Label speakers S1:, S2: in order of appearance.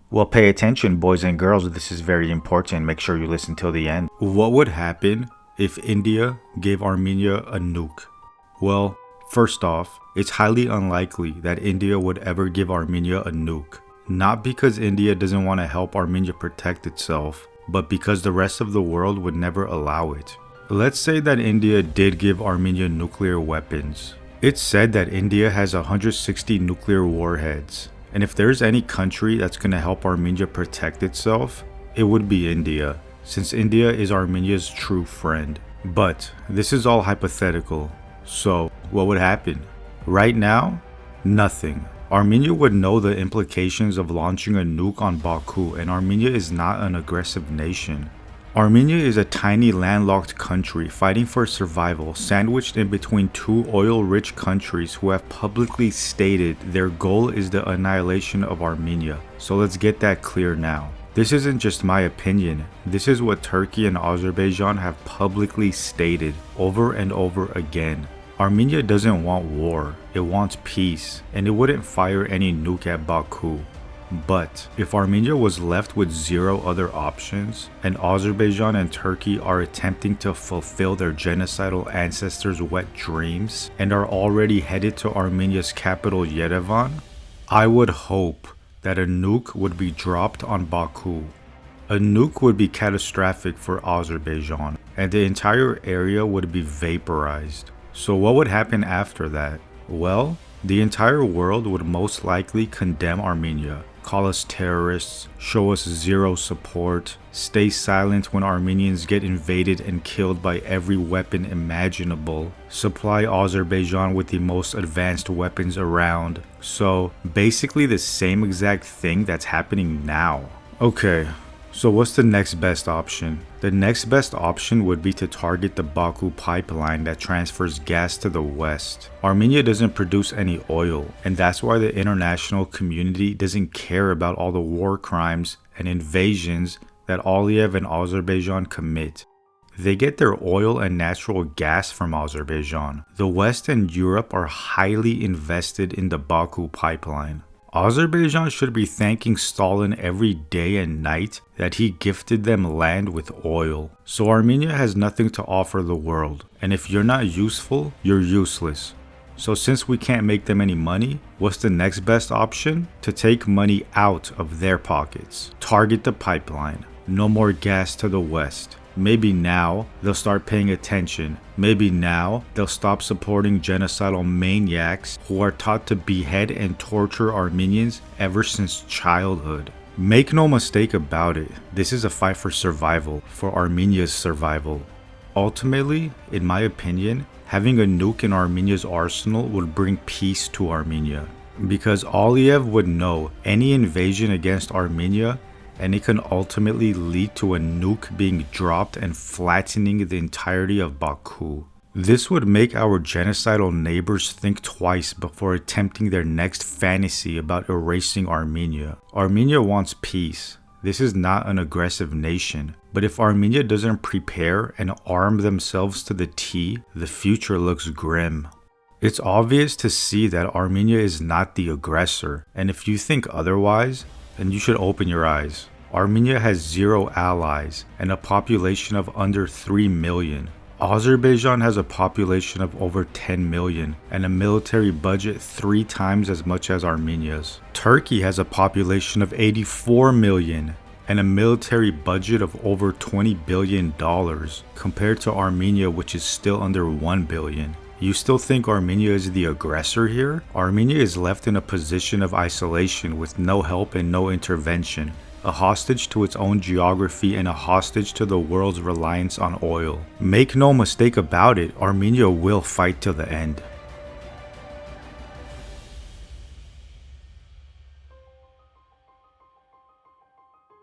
S1: Well, pay attention, boys and girls. This is very important. Make sure you listen till the end. What would happen if India gave Armenia a nuke? Well, first off, it's highly unlikely that India would ever give Armenia a nuke. Not because India doesn't want to help Armenia protect itself, but because the rest of the world would never allow it. Let's say that India did give Armenia nuclear weapons. It's said that India has 160 nuclear warheads. And if there's any country that's going to help Armenia protect itself, it would be India, since India is Armenia's true friend. But this is all hypothetical. So what would happen? Right now, nothing. Armenia would know the implications of launching a nuke on Baku, and Armenia is not an aggressive nation. Armenia is a tiny landlocked country fighting for survival, sandwiched in between two oil-rich countries who have publicly stated their goal is the annihilation of Armenia. So let's get that clear now. This isn't just my opinion, this is what Turkey and Azerbaijan have publicly stated over and over again. Armenia doesn't want war, it wants peace, and it wouldn't fire any nuke at Baku. But if Armenia was left with zero other options, and Azerbaijan and Turkey are attempting to fulfill their genocidal ancestors' wet dreams and are already headed to Armenia's capital Yerevan, I would hope that a nuke would be dropped on Baku. A nuke would be catastrophic for Azerbaijan, and the entire area would be vaporized. So what would happen after that? Well, the entire world would most likely condemn Armenia, call us terrorists, show us zero support, stay silent when Armenians get invaded and killed by every weapon imaginable, supply Azerbaijan with the most advanced weapons around. So basically the same exact thing that's happening now. Okay, so what's the next best option? The next best option would be to target the Baku pipeline that transfers gas to the west. Armenia doesn't produce any oil, and that's why the international community doesn't care about all the war crimes and invasions that Aliyev and Azerbaijan commit. They get their oil and natural gas from Azerbaijan. The West and Europe are highly invested in the Baku pipeline. Azerbaijan should be thanking Stalin every day and night that he gifted them land with oil. So Armenia has nothing to offer the world, and if you're not useful, you're useless. So since we can't make them any money, what's the next best option? To take money out of their pockets. Target the pipeline. No more gas to the west. Maybe now they'll start paying attention. Maybe now they'll stop supporting genocidal maniacs who are taught to behead and torture Armenians ever since childhood. Make no mistake about it, this is a fight for survival, for Armenia's survival. Ultimately, in my opinion, having a nuke in Armenia's arsenal would bring peace to Armenia. Because Aliyev would know any invasion against Armenia, and it can ultimately lead to a nuke being dropped and flattening the entirety of Baku. This would make our genocidal neighbors think twice before attempting their next fantasy about erasing Armenia. Armenia wants peace. This is not an aggressive nation. But if Armenia doesn't prepare and arm themselves to the T, the future looks grim. It's obvious to see that Armenia is not the aggressor, and if you think otherwise, then you should open your eyes. Armenia has 0 allies and a population of under 3 million. Azerbaijan has a population of over 10 million and a military budget 3 times as much as Armenia's. Turkey has a population of 84 million and a military budget of over $20 billion compared to Armenia, which is still under 1 billion. You still think Armenia is the aggressor here? Armenia is left in a position of isolation with no help and no intervention, a hostage to its own geography and a hostage to the world's reliance on oil. Make no mistake about it, Armenia will fight till the end.